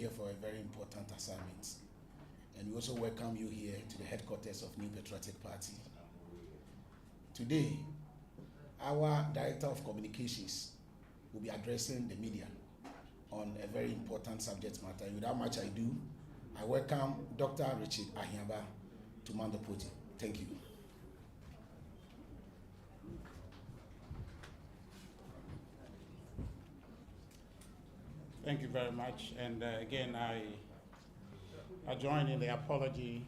here for a very important assignment. And we also welcome you here to the headquarters of New Patriotic Party. Today, our Director of Communications will be addressing the media on a very important subject matter. Without much ado, I welcome Dr. Richard Ahiaba to man the podium. Thank you. Thank you very much. And again, I join in the apology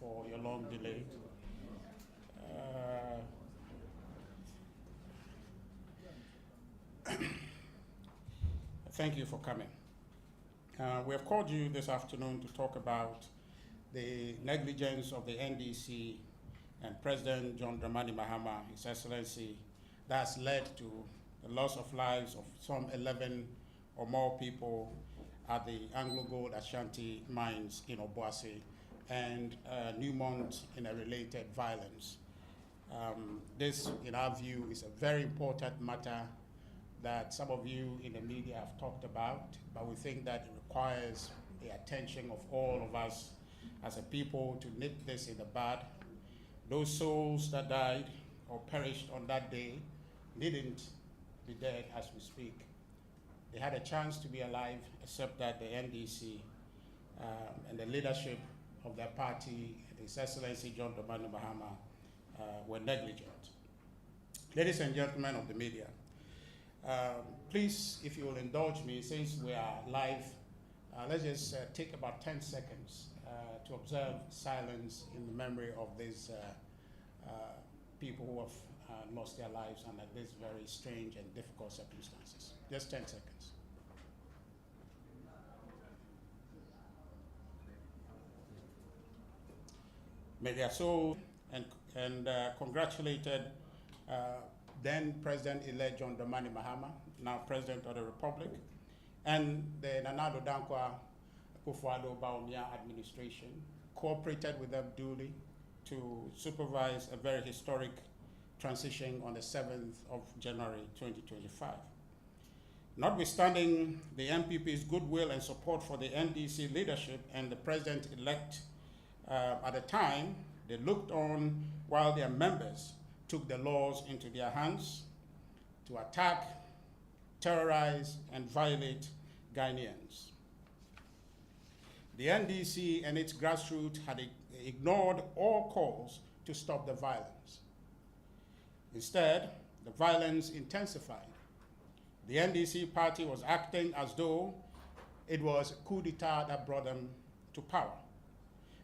for your long delay. Thank you for coming. We have called you this afternoon to talk about the negligence of the NDC and President John Dramani Mahama, His Excellency, that's led to the loss of lives of some 11 or more people at the Anglo Gold Ashanti mines in Obuasi and Newmont in a related violence. This, in our view, is a very important matter that some of you in the media have talked about, but we think that it requires the attention of all of us as a people to nip this in the bud. Those souls that died or perished on that day needn't be dead as we speak. They had a chance to be alive, except that the NDC and the leadership of their party, His Excellency John Dramani Mahama, were negligent. Ladies and gentlemen of the media, please, if you will indulge me, since we are live, let's just take about 10 seconds to observe silence in the memory of these people who have lost their lives under these very strange and difficult circumstances. Just 10 seconds. May their soul and congratulated then President-elect John Dramani Mahama, now President of the Republic, and the Nana Addo Dankwa Akufo-Addo Bawumia administration cooperated with them duly to supervise a very historic transition on the 7th of January 2025. Notwithstanding the NPP's goodwill and support for the NDC leadership and the President-elect at the time, they looked on while their members took the laws into their hands to attack, terrorize, and violate Ghanaians. The NDC and its grassroots had ignored all calls to stop the violence. Instead, the violence intensified. The NDC party was acting as though it was a coup d'etat that brought them to power.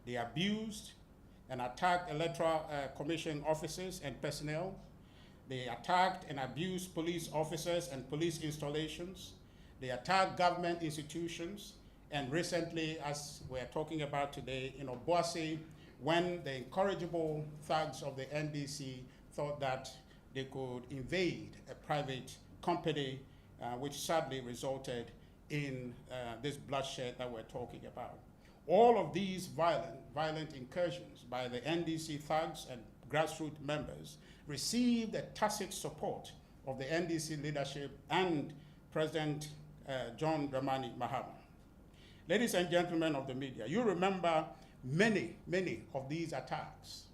They abused and attacked electoral commission officers and personnel. They attacked and abused police officers and police installations. They attacked government institutions. And recently, as we're talking about today, in Obuasi, when the incorrigible thugs of the NDC thought that they could invade a private company, which sadly resulted in this bloodshed that we're talking about. All of these violent incursions by the NDC thugs and grassroots members received the tacit support of the NDC leadership and President John Dramani Mahama. Ladies and gentlemen of the media, you remember many of these attacks,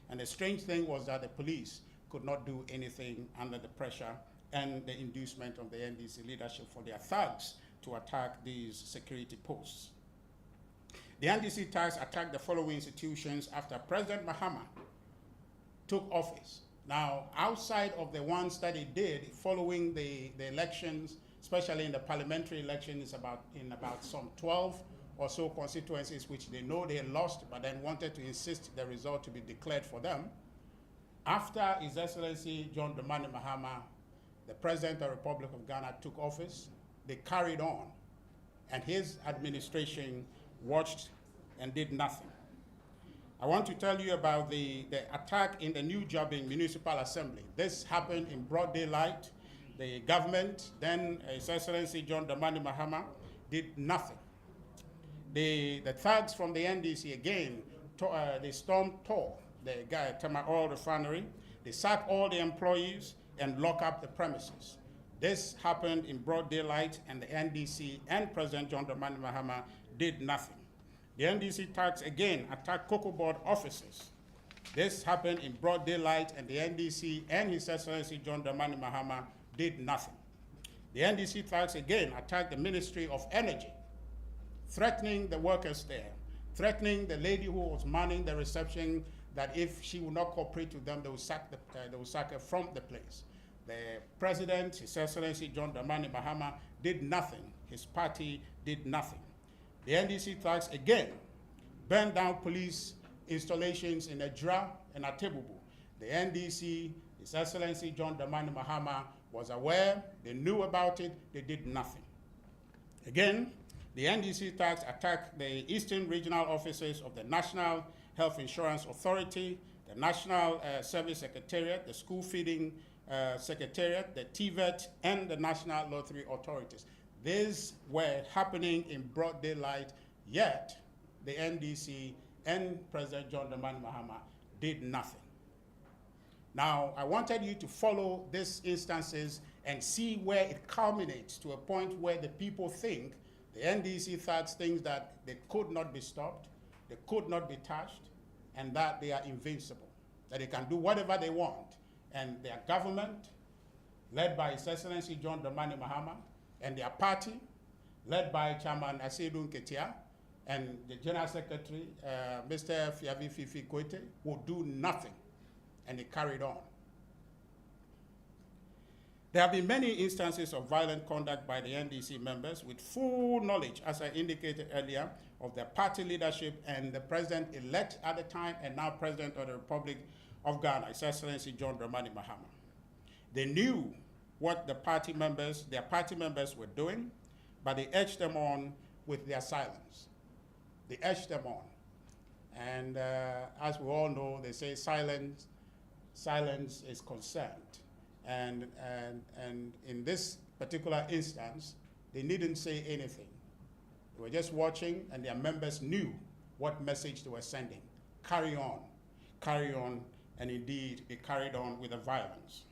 and the strange thing was that the police could not do anything under the pressure and the inducement of the NDC leadership for their thugs to attack these security posts. The NDC thugs attacked the following institutions after President Mahama took office. Now, outside of the ones that he did following the elections, especially in the parliamentary elections, in about some 12 or so constituencies which they know they lost, but then wanted to insist the result to be declared for them. After His Excellency John Dramani Mahama, the President of the Republic of Ghana, took office, they carried on, and his administration watched and did nothing. I want to tell you about the attack in the New Jobin Municipal Assembly. This happened in broad daylight. The government, then His Excellency John Dramani Mahama, did nothing. The thugs from the NDC, again, they stormed Tor, the Tama Oil Refinery. They sacked all the employees and locked up the premises. This happened in broad daylight, and the NDC and President John Dramani Mahama did nothing. The NDC thugs again attacked Cocoa Board officers. This happened in broad daylight, and the NDC and His Excellency John Dramani Mahama did nothing. The NDC thugs again attacked the Ministry of Energy, threatening the workers there, threatening the lady who was manning the reception that if she would not cooperate with them, they will sack her from the place. The President, His Excellency John Dramani Mahama, did nothing. His party did nothing. The NDC thugs again burned down police installations in Ejra and Atebubu. The NDC, His Excellency John Dramani Mahama, was aware, they knew about it, they did nothing. Again, the NDC thugs attacked the Eastern Regional Offices of the National Health Insurance Authority, the National Service Secretariat, the School Feeding Secretariat, the TVET, and the National Lottery Authorities. These were happening in broad daylight, yet the NDC and President John Dramani Mahama did nothing. Now, I wanted you to follow these instances and see where it culminates to a point where the people think, the NDC thugs think that they could not be stopped, they could not be touched, and that they are invincible, that they can do whatever they want. And their government, led by His Excellency John Dramani Mahama, and their party, led by Chairman Asedu Nketia, and the General Secretary, Mr. Fiavi Fifi Koite, will do nothing. And they carried on. There have been many instances of violent conduct by the NDC members with full knowledge, as I indicated earlier, of the party leadership and the president-elect at the time and now President of the Republic of Ghana, His Excellency John Dramani Mahama. They knew what their party members were doing, but they edged them on with their silence. They edged them on. And as we all know, they say silence is consent. And in this particular instance, they needn't say anything. They were just watching, and their members knew what message they were sending. Carry on, and indeed, they carried on with the violence.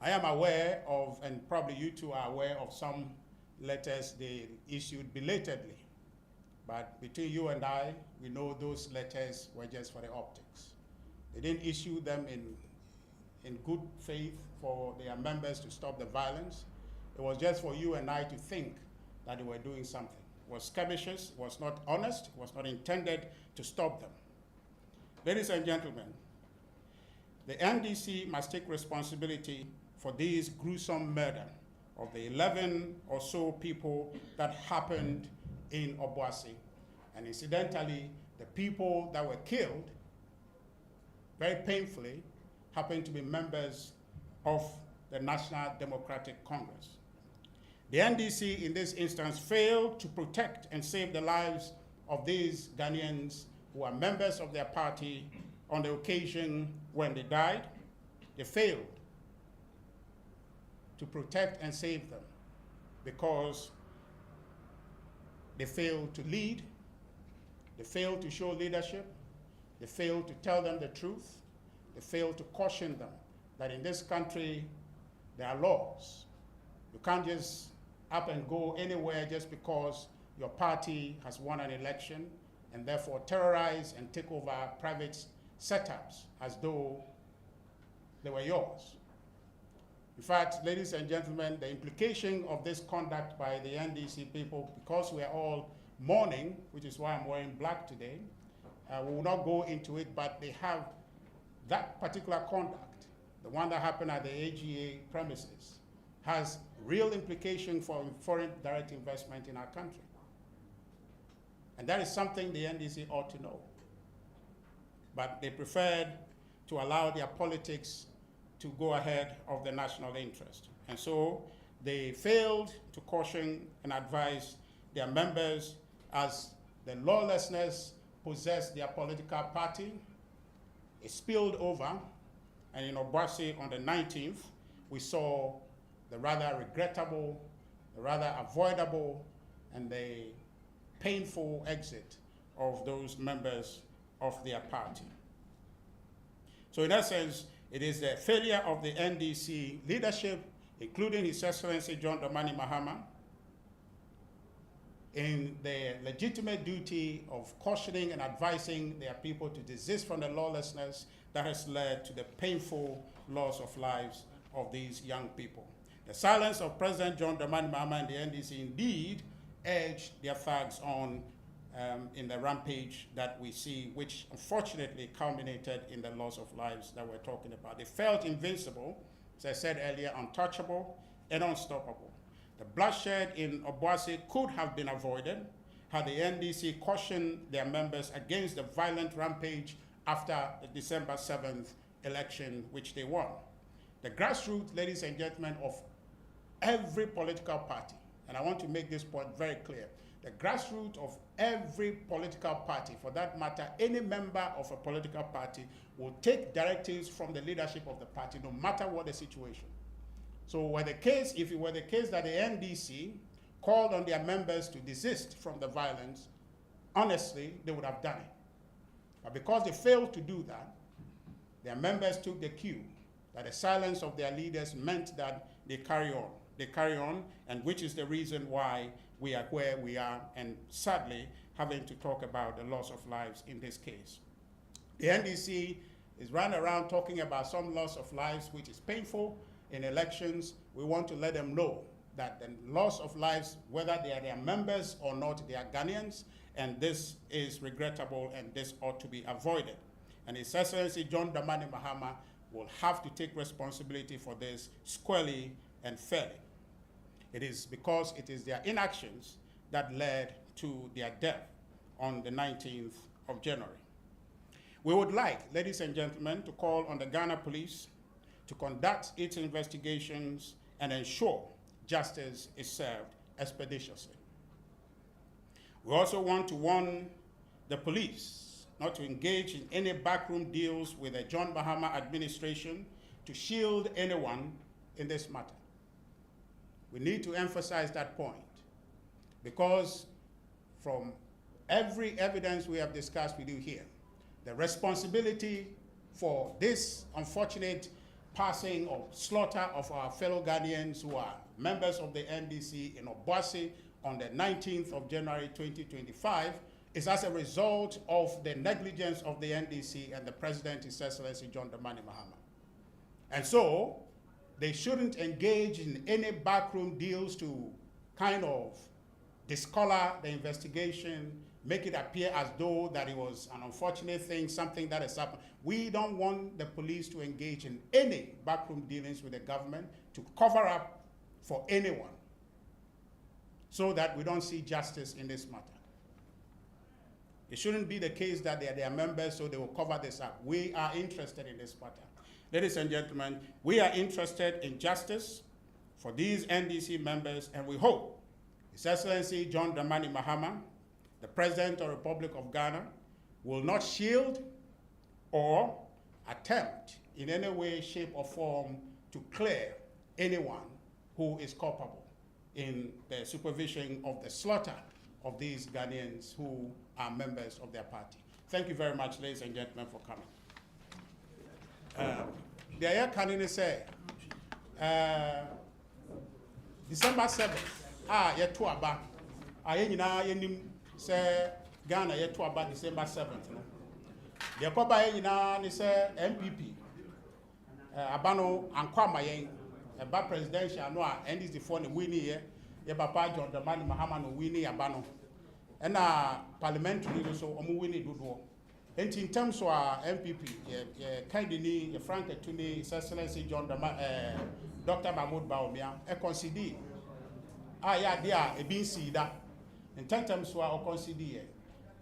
I am aware of, and probably you too are aware of, some letters they issued belatedly. But between you and I, we know those letters were just for the optics. They didn't issue them in good faith for their members to stop the violence. It was just for you and I to think that they were doing something. It was skirmishes, it was not honest, it was not intended to stop them. Ladies and gentlemen, the NDC must take responsibility for this gruesome murder of the 11 or so people that happened in Obuasi. And incidentally, the people that were killed, very painfully, happened to be members of the National Democratic Congress. The NDC in this instance failed to protect and save the lives of these Ghanaians who are members of their party on the occasion when they died. They failed to protect and save them because they failed to lead, they failed to show leadership, they failed to tell them the truth, they failed to caution them that in this country there are laws. You can't just up and go anywhere just because your party has won an election and therefore terrorize and take over private setups as though they were yours. In fact, ladies and gentlemen, the implication of this conduct by the NDC people, because we are all mourning, which is why I'm wearing black today, we will not go into it, but they have that particular conduct, the one that happened at the AGA premises, has real implication for foreign direct investment in our country. And that is something the NDC ought to know. But they preferred to allow their politics to go ahead of the national interest. And so they failed to caution and advise their members as the lawlessness possessed their political party. It spilled over, and in Obuasi on the 19th, we saw the rather regrettable, the rather avoidable, and the painful exit of those members of their party. So in essence, it is the failure of the NDC leadership including His Excellency John Dramani Mahama, in their legitimate duty of cautioning and advising their people to desist from the lawlessness that has led to the painful loss of lives of these young people. The silence of President John Dramani Mahama and the NDC indeed urged their thugs on in the rampage that we see, which unfortunately culminated in the loss of lives that we're talking about. They felt invincible, as I said earlier, untouchable and unstoppable. The bloodshed in Obuasi could have been avoided had the NDC cautioned their members against the violent rampage after the December 7th election, which they won. The grassroots, ladies and gentlemen, of every political party, and I want to make this point very clear, the grassroots of every political party, for that matter, any member of a political party will take directives from the leadership of the party, no matter what the situation. So if it were the case that the NDC called on their members to desist from the violence, honestly, they would have done it. But because they failed to do that, their members took the cue that the silence of their leaders meant that they carry on. They carry on, and which is the reason why we are where we are, and sadly, having to talk about the loss of lives in this case. The NDC is running around talking about some loss of lives, which is painful in elections. We want to let them know that the loss of lives, whether they are their members or not, they are Ghanaians, and this is regrettable, and this ought to be avoided. And His Excellency John Dramani Mahama will have to take responsibility for this squarely and fairly. It is because it is their inactions that led to their death on the 19th of January. We would like, ladies and gentlemen, to call on the Ghana Police to conduct its investigations and ensure justice is served expeditiously. We also want to warn the police not to engage in any backroom deals with the John Mahama administration to shield anyone in this matter. We need to emphasize that point, because from every evidence we have discussed with you here, the responsibility for this unfortunate passing or slaughter of our fellow Ghanaians who are members of the NDC in Obuasi on the 19th of January 2025 is as a result of the negligence of the NDC and the President, His Excellency John Dramani Mahama. And so, they shouldn't engage in any backroom deals to kind of discolor the investigation, make it appear as though that it was an unfortunate thing, something that has happened. We don't want the police to engage in any backroom dealings with the government to cover up for anyone, so that we don't see justice in this matter. It shouldn't be the case that they are their members, so they will cover this up. We are interested in this matter. Ladies and gentlemen, we are interested in justice for these NDC members, and we hope His Excellency John Dramani Mahama, the President of the Republic of Ghana, will not shield or attempt in any way, shape, or form to clear anyone who is culpable in the supervision of the slaughter of these Ghanaians who are members of their party. Thank you very much, ladies and gentlemen, for coming. The air cannon say December 7th, yet to aba. Say Ghana yet to aba December 7th. The Koba say NPP. Abano and Kwama ba presidential no and is the phone winning here. Ye Papa John Dramani Mahama no winning abano. And parliamentary so winning do. And in terms of MPP, Kandini, Frank Tuni, His Excellency John Dr. Mahmoud Baumia, consider. Yeah, they are a being see that. In terms of consider.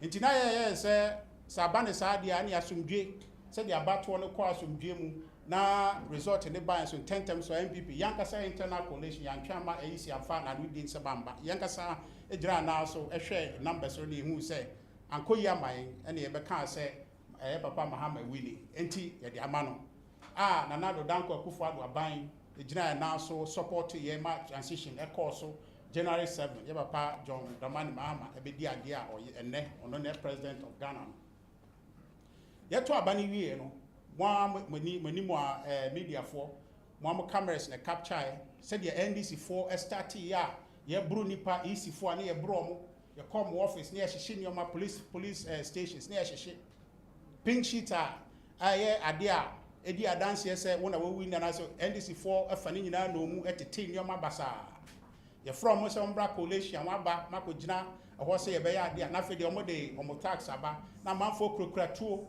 In Tinaya, say, Sabane Sadia, and Yasumji, said the about one course from Jim, now resort in the bias in 10 terms of MPP, Yankasa Internal Coalition, Yankama, AC, and Fan, and within Sabamba, Yankasa, a dra now, so a share numbers only who say. Anko ya mai ene ye beka se Papa Mahama Willie enti ye de amano nanado danko akufo ado aban e gina na so support ye ma transition e course so January 7 ye Papa John Dramani Mahama e be di ade a ene ono ne president of Ghana ye to abani wie no wa mani mo media for mo cameras na capture said the NDC 4 start ya ye bro nipa EC 4 na ye bro mo ye come office na ye hye nyoma police stations na ye hye pink sheet aye ade a edi adanse say wona we win na so NDC 4 afa ni nyina na omu etete nyoma basa ye from so mbra coalition waba makogina ho say ye be ya ade na fe de omo de omo tax aba na manfo krokratuo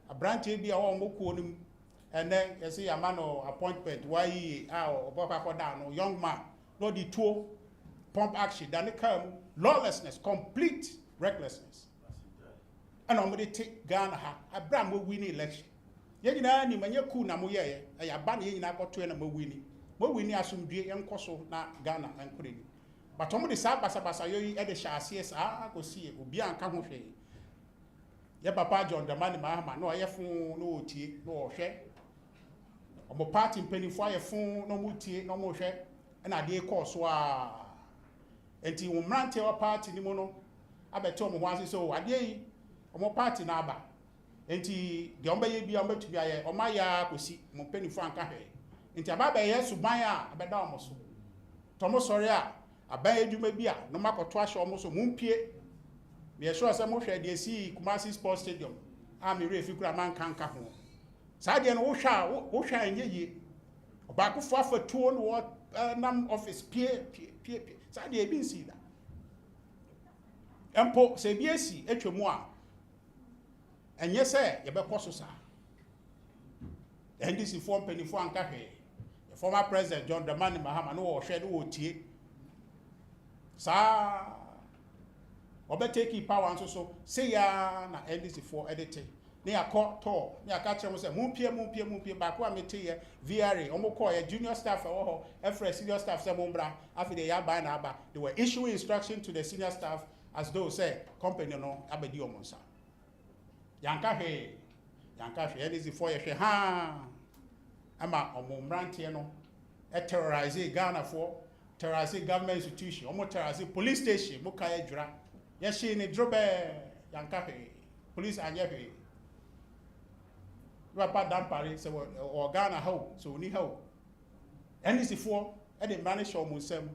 abranche bi a wo mo ko nim and then you see a man of appointment why down young man no the two pump action then come lawlessness, complete recklessness. And nobody take Ghana Abraham will win election. Ye na ni manye ku na mo ye ya ba na ye na ko to na mo wini asumdue en koso na Ghana en kure. But omo sa basa yo yi e de sha ase sa ko sie obi anka ho hwe. Ye papa John Dramani Mahama no ye fun no otie no hwe. Omo party mpanifo aye fun no mutie no mo hwe na de course wa enti wo mrante wa party ni mo no abeto mo ho ase so ade yi omo party na aba enti de omba ye bia omba tubi aye oma ya kosi mo mpanifo anka hwe enti aba ba ye suban a abeda omo so to mo sori a aba eduma bia no makoto ahye omo so mo mpie me sure say mo hwe de si Kumasi Sports Stadium a me refi kura man kanka ho Sadia no wo hwa anyeye obako fo afatuo no nam office pie Sadia e bi nsi da empo se bi esi atwemu a enye se ye be koso sa NDC for penifo anka hwe the former president John Dramani Mahama no wo hwe no wo tie sa obe take power nso so say ya na NDC for edit ne akọ to ne aka kire mo se mumpie ba ko amete ye VRA omo call ye junior staff wo ho efre senior staff se mo mbra afi de ya ba na aba they were issuing instruction to the senior staff as though say company no abedi omo nsa yanka hwe NDC for ye hwe ha ama omo mbrante no terrorize Ghana for terrorize government institution omo terrorize police station mo ka ye dwura ye hye ne drobe yanka hwe police anye hwe Rapa dampare se o Ghana how so ni how NDC 4 e de mane show mo nsam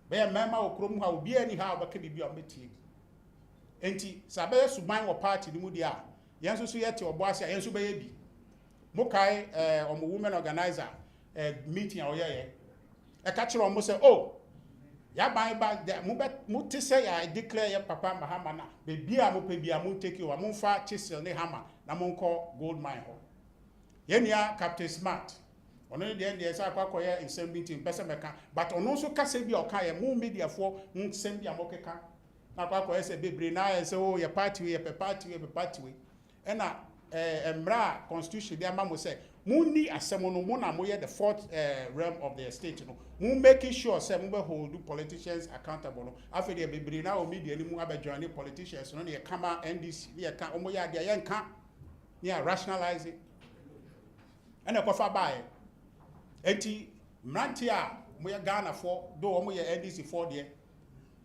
be mema okrom ha obi ani ha obaka bibia o metie enti sabe suban wo party ni mu dia yenso so yete Obuasi yenso be ye bi mo kai omo women organizer meeting a oyeye e ka kire omo se oh ya ban ba mo te say ya declare ya papa Mahama na be bia mo pe bia mo take o mo fa chisel ne hammer na mo nko gold mine ho Yenia Captain Smart. Ono de end say akwakoye nsem meeting pese meka but ono so kase bi okaye mu media for nsem bi amokeka na akwakoye se bebre na ye se o ye party we e na emra constitution bi amamo se mu ni asem no mu na mo ye the fourth realm of the state no mu making sure say mu be hold politicians accountable no afi de bebre na o media ni mu abejoin politicians no ye kama NDC ye ka omo ya de ye nka ye rationalize it. And a coffee by eti mrantia moya Ghana for do omo ye NDC 4 there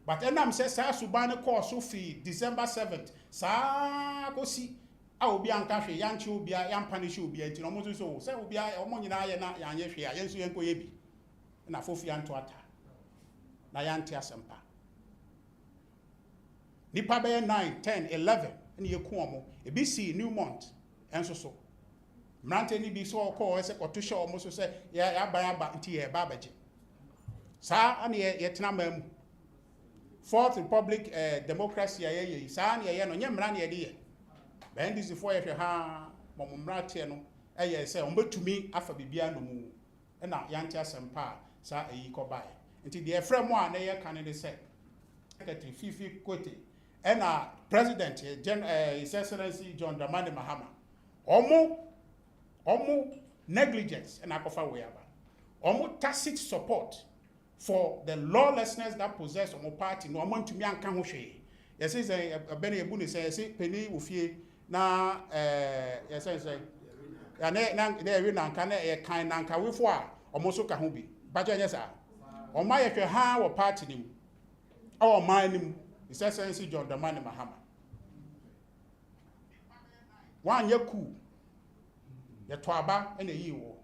but enam say sa subane course so fi December 7th sa ko si a obi anka hwe yanche obi a yampanish obi enti no mo so say obi a omo nyina ye na yanye hwe a yenso yenko ye bi na fofi anto ata na yante asempa nipa be 9 10 11 ene ye ku omo e bi si new month enso so Mrante ni bi so ko se ko to show mo so se ya ba nti ye ba baje sa ane ye tena mamu Fourth Republic democracy ye sa ane ye no nye mra ne ye de ye ben this for ye hwe ha mo mrate no ye se on betumi afa bibia no mu e na yante asempa sa eyi ko bae nti de efrem a na ye kan de se secretary fifi kote e na president His Excellency John Dramani Mahama omo negligence and akofa we aba omo tacit support for the lawlessness that possess omo party no omo ntumi anka ho hwe yes say abene ebu ne say peni ofie na yes say ya na ewe na nka na e kan na nka wefo a omo so ka ho bi bajo nya sa omo ye hwe ha wo party nim o man nim His Excellency John Dramani Mahama wan yaku ye to aba ene yi wo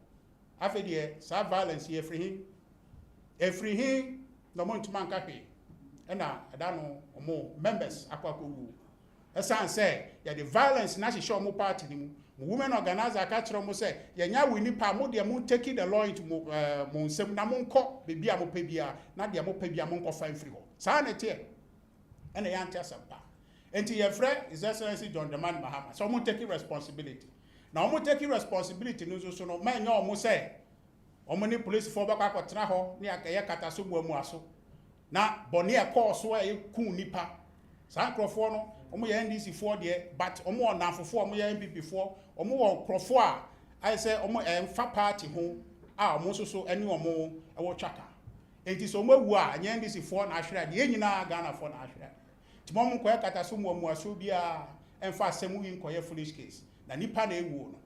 After the violence here free him, no more to man cafe. And I don't know more members akwaku. As I say, yeah, the violence na she show more party ni women organizer catch them say, yeah, nya we ni pa mo de mo taking the law into mo nsem na mo nko bebi a mo pe bia na de mo pe bia mo nko fan free ho. Sa na tie. And the answer sampa. Enti your friend is Excellency John Dramani Mahama. So mo taking responsibility. Now mo taking responsibility no so no man nya mo say omo ni police for back akotena ho ni akeye kata so mu aso. Na boni e course so e kun nipa. Sa nkrofo no omo ye NDC for there but omo onafofo omo ye NPP for omo won krofo a I say omo emfa party ho a omo so eni omo e wo twaka enti so omo wu a nye NDC for na ahwere de nyina Ghana for na ahwere ti mo ko kata so mu aso bia emfa asem wi nkoye foolish case na nipa na ewu no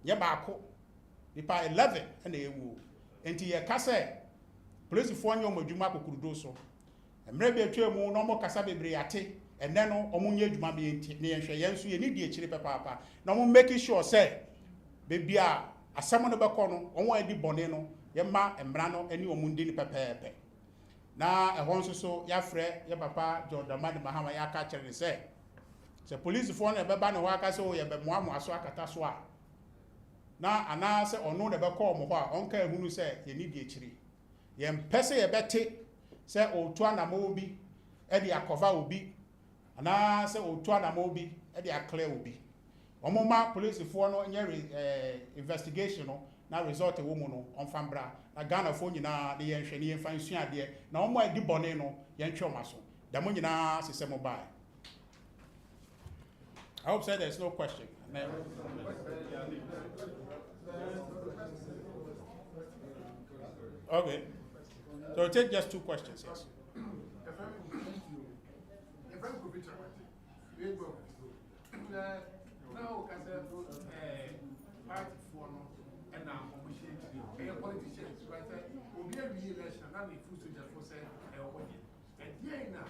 ye baako nipa 11 na ewu enti ye ka say police for nye omo dwuma kokurudo so emre bi atwa mu no omo kasa bebre ate and then omunye adwuma be ne yenhwe yenso ye ni die chire papa na omo make sure say be bia asem no be ko no onwo adi bone no ye ma emra no ani omundi ni pepepe na ehon so ya frɛ ye papa John Dramani Mahama ya ka kire say police for na be ba ne ho aka say o ye be moamo aso akata so a na ana say ono ne be ko mo ho a onka ehunu say ye ni die chire ye mpese ye bete say o to na mo bi e di akova obi ana se otu anama obi e dey clear obi omoma police for no nye investigation no na result e wo mu no on fambra na Ghana fo nyina de yenhwe ne yemfa nsu ade na omo adi bone no yenhwe omaso da mo nyina sese mo bai. I hope said there's no question. Okay, so take just 2 questions. Yes. Now, party for no, and now politicians, right? Will be a re-election, not the food soldier for say, and here now,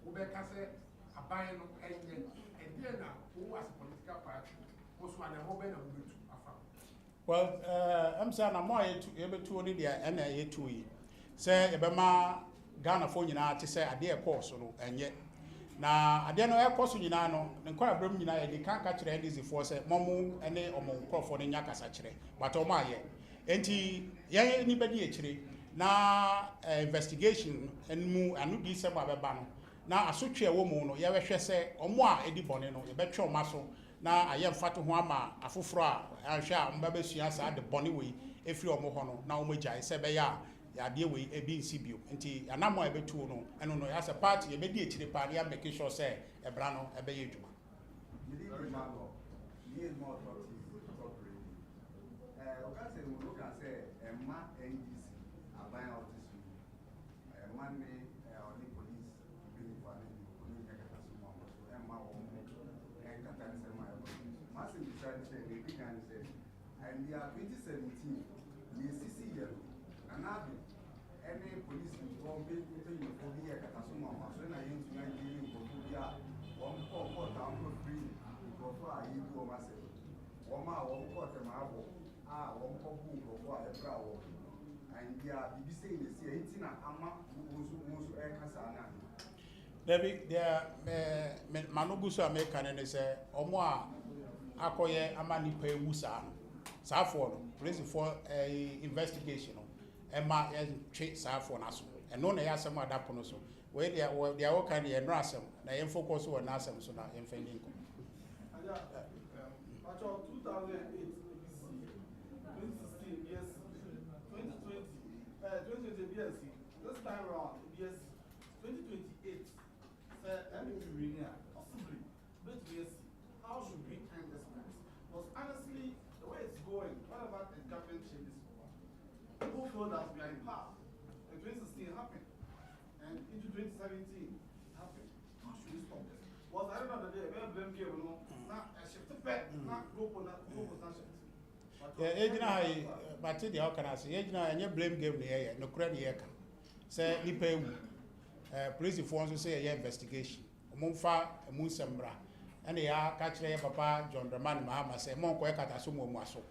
Ubeka said, a buying and here now, who was a political party, was one of the mobile to well, I'm saying I'm more able to only the NIA 2 say, Ebema Ghana phone, you know, to say a dear course, and yet. Na ade no ekoso nyina no nkwa abram nyina ye kan ka kire NDC for say momu ene omo nkrofo no nya kasa kire but omo aye enti ye ni bedi e kire na investigation enmu anu di se ma beba no na asotwe wo mu no ye wehwe se omo a edi bone no ye betwe omo so na aye mfato ho ama afoforo a ahwe a mba besua sa de bone we efiri omo ho no na omo gyae se be ya yade we ebi nsibio nti anamo ebetu no eno no as a party e bedi ekire pa ya make sure say ebra no ebe ye dwuma and they are 2017 any police will be putting you for the Katasuma, so I used to give you one call down for free before I do myself. One call them out, one call before I brow. And they are saying the Sierra Ama who's a Casana. There, Manugusa American and they say, Omoa Akoye Amani Pay Wusa. Safo, police for a investigation. Emma treat for us, and no, they are some other ponoso. Where they are all kind of ransom, they focus on Nasam, so now in Fending. 2008, 2016, yes, 2020, 2020, yes, this time around, yes, 2028, possibly, but yes, how should we end this mess? Because honestly, the way it's going, what about the government changes? People feel that we are in power. And 2016 happened. And into 2017 happened. How should we stop this? Was I don't know the day, where blame came, not a shift back, not go for that, go for that shift. Yeah, but how can I say, and you blame game the air, no credit here. Say, you pay police force to say a investigation. Monfa, a Musambra, and they are catching Papa John Dramani Mahama say, Monko Katasumo Maso.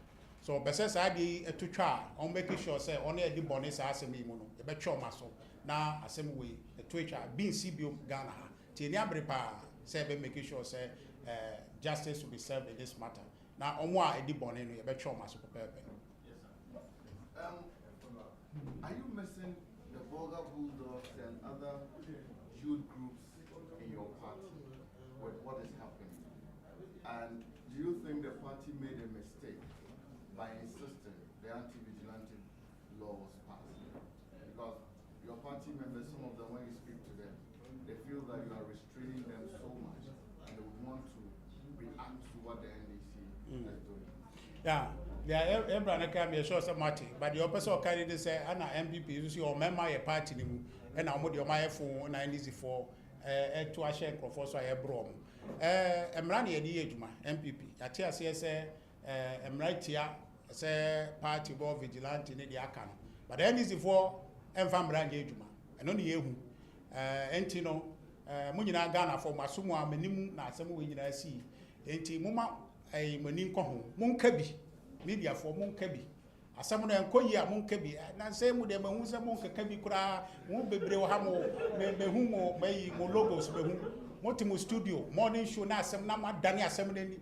So bese adi to twa on making sure say on e di bone sa asem yi mu no e be twa ma so na asem we to twa bin CBO Ghana ha ti ni abre pa say be making sure say justice will be served in this matter. Now omo a e di bone no e be twa ma so pepe. Are you missing the vulgar bulldogs and other youth groups in your party with what is happening? And do you think the party made a mistake by insisting the anti-vigilante law was passed? Because your party members, some of them, when you speak to them, they feel that you are restraining them so much and they would want to react to what the NDC is doing. Yeah. Everyone can be sure some Martin, but the opposite carry this and NPP you see or member a party and I'm with your my phone and easy for to a share for so a brom. Emrani Ejuma, NPP. I tell say I'm right here, say party board vigilante in the account. But then is for Enfam Ejuma, and only you Entino Munina Ghana for Masuma Menimu na Samu in I see. Enti Muma a Moninko Munkabi. Media for Munkabi. As someone and Koya Munkabi, and say with them who's a Munkabi kura, won't be Brewhamo, Behumo, May Mologos, Motimu Studio, morning show na some Nama Dania Seminary.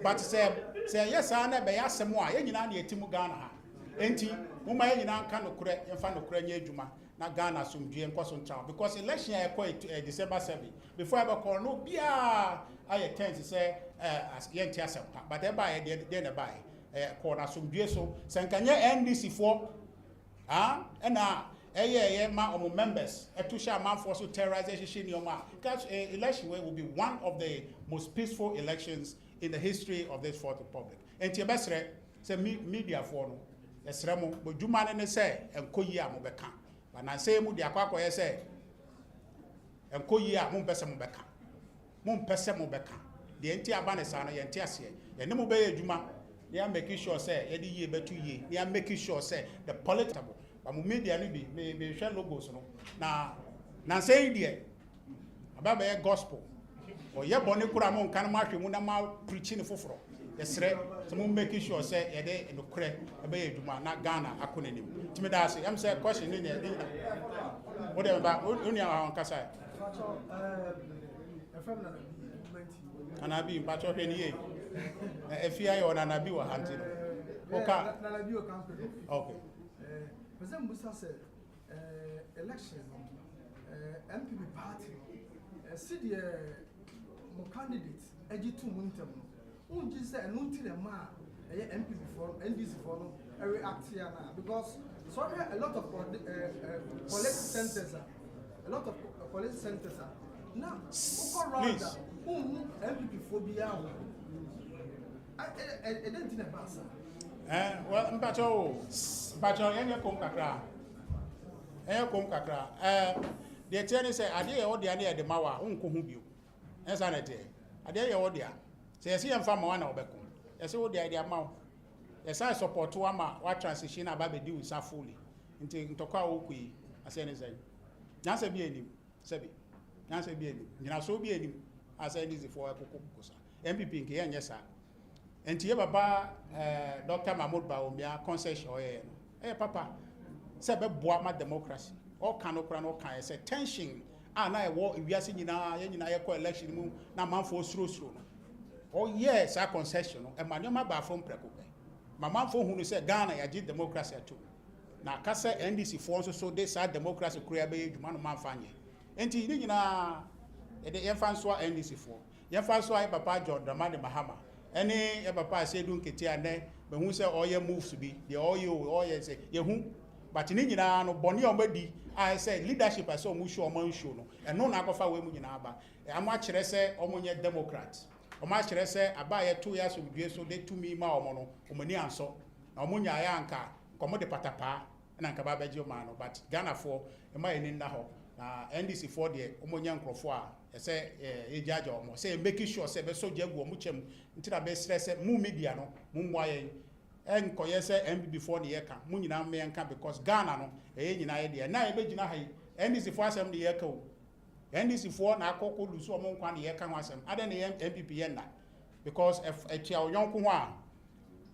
But say yes, I never asked some more, any Timugana. Enti, Muma in Ankano correct and fan of Krenya Juma, na Ghana some G and Cosson Town, because election I quite December 7. Before I ever call no beer, I attend to say as Yantiasa, but they buy it, then buy. Corner some so Sankanya NDC for and ma members to share man for so terrorization your ma because election will be one of the most peaceful elections in the history of this Fourth Republic. And Tiabesre say media for no esremo but juma ne say enkoyi mo beka but na say mu de akwa say enkoyi a mo pese mo beka de enti abane sa no ye enti ase ye ne mo be adwuma. They are making sure say every year better year. They are making sure say the political. But my media be share logos na say there about the gospel. Or ye boni kura mo kan ma hwe mu na ma preaching foforo. Yesre so mo making sure say ye dey no kre be eduma na Ghana akonanim. Timi da say am say question ni dey. What dem ba oni an kasa. Anabi mpacho hwe ni ye. FI or Nanabi or Hunting. Okay. President Musa said, election, NPP party, see the candidates, EG2 Muntam. Who just said, and until a man, NPP for NDC for every act here now, because so a lot of police centers, now, please. NPP phobia. I didn't think about that. Well, Mpacho, any kakra. The attorney say, I dare order near the Mawa, Unkuhubio. As an idea. I dare order. Say, I see him from one of Becum. I say, what the idea mouth. Yes, I support to Ama, what transition about the do is so fully. Into Toka Okui, as anything. Nancy be any, Sebi. Nancy be any. You know, so be any, as any for a Kukusa. MPP, yes, sir. And to Baba, Dr. Mahmoud Baumia, concession, Papa, Sebe Boama democracy, all canocran, all kind, say tension, and I war if we are seeing in our election, na man for through. Oh, yes, our concession, and my name about from Precope. My man for who said Ghana, I did democracy too. Now, Cassa NDC forces so they said democracy, create man fanye. And you know, the infants were NDC for. Infants were Papa John, the man Mahama. Any papa say don't get here, but who say all your moves to be the all you say, you but in India, no bonny or body, I say leadership I saw Musho or no, and no Nakofa women in Abba. I'm much say Omonia Democrats. Or much say I buy 2 years of grace so they to me ma mono, Omania so, Omonia Yanka, Commode Patapa, and Ankabajo Mano, but Ghana for a mile in Naho, NDC for the Omonian Crofwa. Say a judge or more say making sure say so jago muchem until I best stress mu media no mu waye en koyese MB before the year mu nyina me enka because Ghana no e nyina ye na e be gina ha NDC for asem the year ka o NDC for na akoko lu so mo nkwa the year ka ho asem ade na MPP ye na because if etia oyonko ho a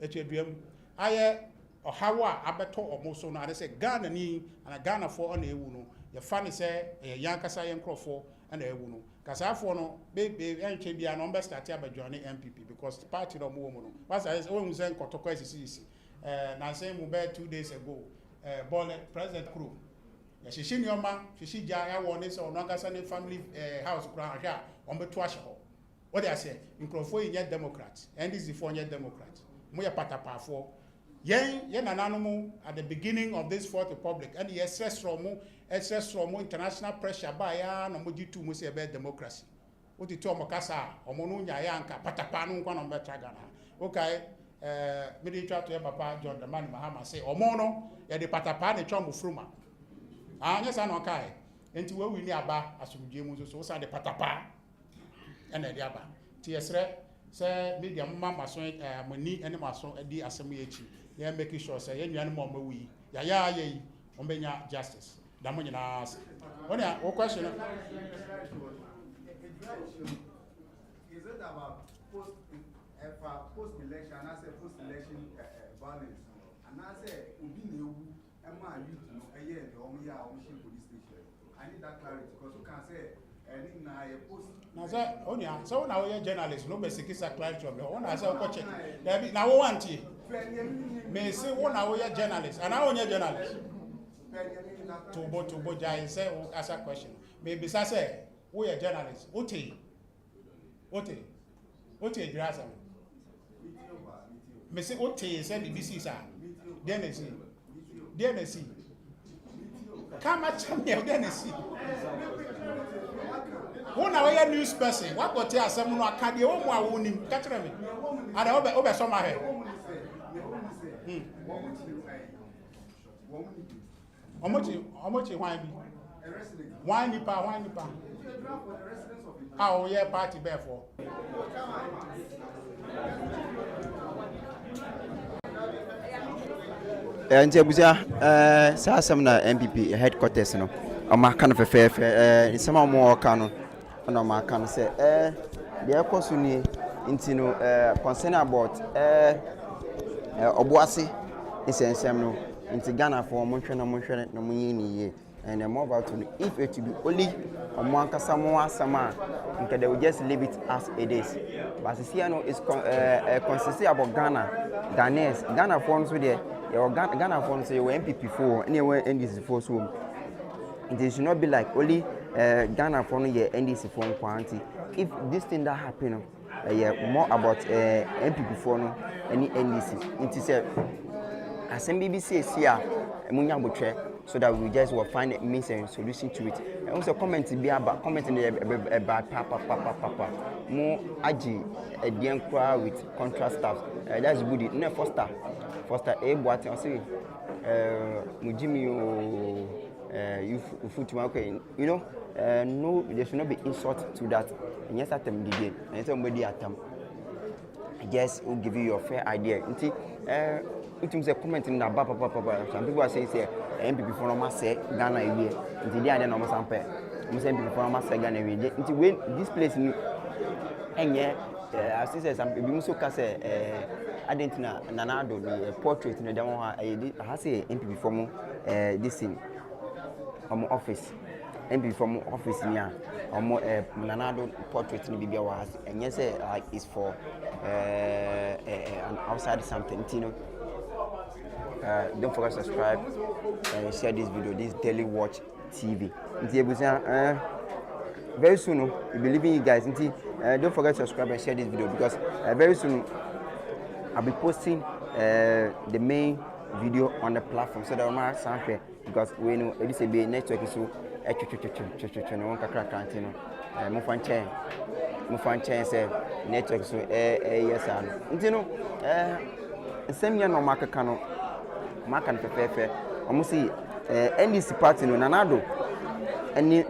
etia duam aye Ohawa abeto omoso no ade say Ghana ni and Ghana for on ewu no ye fa say yankasa yen crofo and ewu no kasafo no be entwe bia no be start abadwane NPP because party no mo no was I say won say nkotoko asisi na say mu be 2 days ago ball president crew ya shishi nyoma shishi ja ya won say ono angasa ne family house kura ahwa on beto ahye ho what they say nkrofo yin democrat and this is for yin democrat mo ya patapafo yen nananom at the beginning of this fourth republic and the excess from international pressure by ya no mojitu mo say be democracy what it to mokasa omo no nya ya nka patapa no nkwa no betra Ghana okay me try to papa John the man Mahama say omo no ya de patapa ne twa mo fruma anya sa no kai enti we wi ni aba asumdue mu so sa de patapa ena de aba ti yesre say media mama so mani ene maso di asem ye chi ya make sure say yan nuan mo mawi ya yi ombenya justice da mo nyina one a question is it about post election and I say post election violence and I say obi na ewu e ma youth no eye de omo ya omo she police station I need that clarity because you can say any na a post na say onia so na we journalist no be sikisa clarity of me ona say ko check na wo want me say wo na we journalist and I onye journalist to bo jai say o ask a question me be say we journalist ote grasa me say ote say BBC sa then see come at me then see who na we news person what go tell asem no aka de wo mu awonim ka kire me ada obe so ma he omochi hwan bi hwan nipa ah o ye party be for nti abusia sa asem na NPP headquarters no amaka no fefefe nsema mo oka no na amaka no say the ekosu ni nti no concern about Obuasi nsensem no nti Ghana for mo hwe na mo yin ye and more about to if it to be only omo ankasa mo asama nke they will just leave it as it is but see no is consistent about Ghana for so there your Ghana for so your NPP for anywhere NDC for so it should not be like only Ghana for your NDC for quantity if this thing that happen more about NPP for no any NDC it is as BBC is here munya botwe so that we just will find a means and solution to it. And also comment be about comment in the papa more aji a dean crowd with contrast stuff. That's good. No foster a boat and say Mujimi you foot okay. You know, no there should not be insult to that. And yes atem the game. And somebody atem. Just will give you your fair idea. It was a comment in that papa. Some people are saying NPP for no say Ghana here. Until the end no sample. We say NPP for no say Ghana here. Until when this place new enye as I say some people so ka say Argentina Nanado the portrait no dem ha say NPP for this thing office. NPP from office near Nanado portrait ni bibia was and yes like is for an outside something you know. Don't forget to subscribe and share this video, this Daily Watch TV. Very soon, we believe in you guys. Don't forget to subscribe and share this video because very soon I'll be posting the main video on the platform so that I'm not something because we know it is a network so network so yes same year no market cano makan pepepe almost see NDC party no Nanado any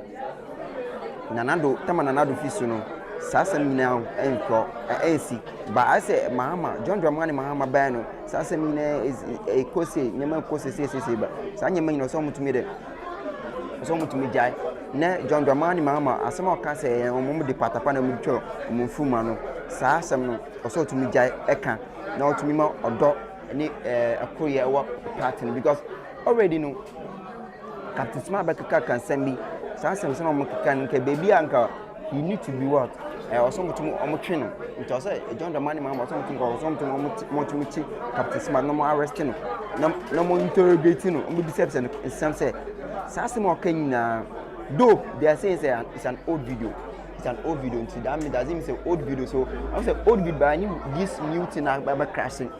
Nanado tama Nanado fisu no sasa mina enko AC but I say Mahama John Dramani Mahama bano sasa mina is a kose nyama kose say ba sa nyama no so mutumi de so mutumi jai na John Dramani Mahama asema ka say omo de patapa na mutwo omfuma no sasa no so tumi jai eka na otumi ma odo any a career pattern because already know Captain Smart can send me some can baby anchor. You need to be what? Or something on training. It was a John the money man or something more to meet Captain Smart, no more arresting, no more interrogating, no deception. And some say, Sassimo Kenya, though they are saying it's an old video. It's an old video. That means doesn't say old video. So I say old video, but I knew this new thing about crashing.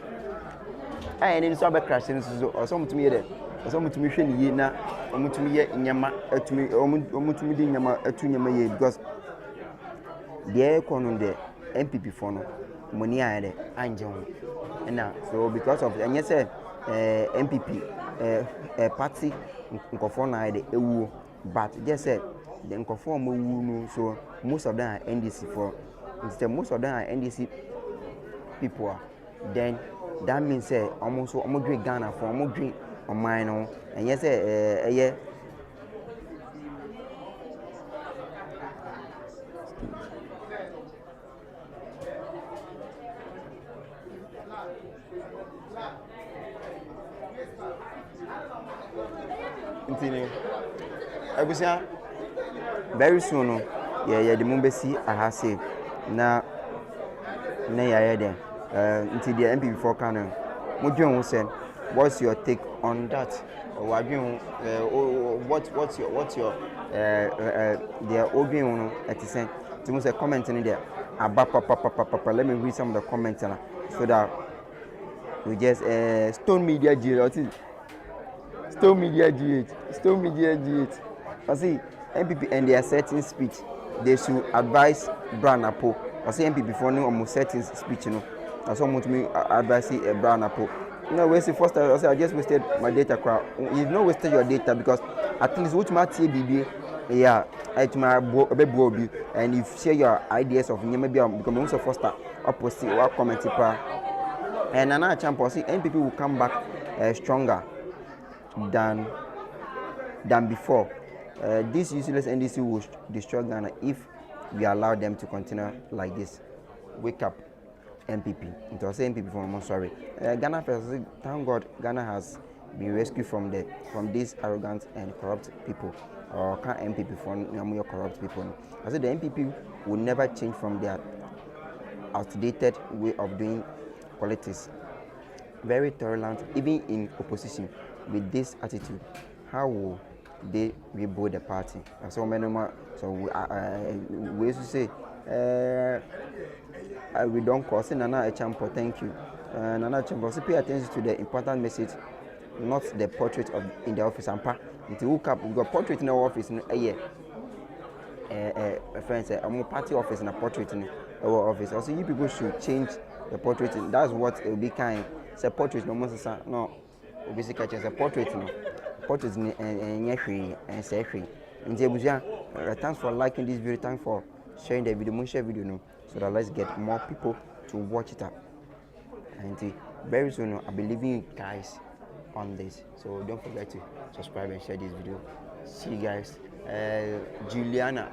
I didn't saw about crashing, or something to me there. Some to me, na to me, Yama, to me, Yama, because the aircon on the NPP phone, money I had, Angel. And now, so because of, and yes, NPP, party, Nkofon I had a but just said, the Nkofon, so most of them are NDC for, instead, most of them are NDC people. Then that means, almost drink Ghana for almost drink. On mine, and yes, yeah. Very soon, yeah, the Mumbesi I have saved. Now, there. Until the MP before Canon. Mujon said. What's your take on that? What's your their opinion at the same? To me, comment in there. Let me read some of the comments so that we just Stone Media GH. Stone Media GH. I see MPP and their certain speech. They should advise Brown Apple. I see MPP for no almost certain speech. You know, I saw me advise Brown Apple. No, wasting first I just wasted my data crowd. You've not wasted your data because at least which my TBB, yeah, it's my baby, and you share your ideas of maybe I'm becoming also foster or post or comment and another champion see NPP will come back stronger than before. This useless NDC will destroy Ghana if we allow them to continue like this. Wake up. NPP. It was NPP from sorry. Ghana first. Thank God, Ghana has been rescued from these arrogant and corrupt people. Or can't NPP from more corrupt people? I said the NPP will never change from their outdated way of doing politics. Very tolerant, even in opposition. With this attitude, how will they rebuild the party? So many more. So we used to say. We don't cause Nana a champion, thank you. Nana champion, so pay attention to the important message, not the portrait of in the office. And if you look up, we got portrait in our office in a year. Friends, a more party office and a portrait in our office. Also, you people should change the portrait. That's what it will be kind. It's a portrait, no, basically, it's a portrait. Portrait and say free. Thanks for liking this video. Thanks for sharing the video. Share video no. So that let's get more people to watch it up. And very soon I'll be leaving you guys on this. So don't forget to subscribe and share this video. See you guys. Juliana,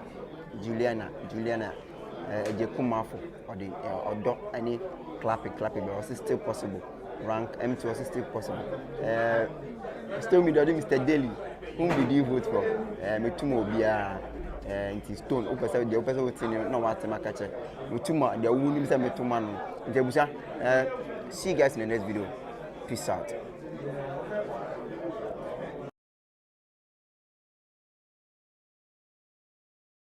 Jekumafo or the or any clapping, but also still possible. Rank M2 also still possible. Still me Mr. Daly. Whom did you vote for? Me tomorrow be it is stone. The person will tell you no matter my catcher. Mutuma, the woman say Mutuma. See you guys in the next video. Peace out.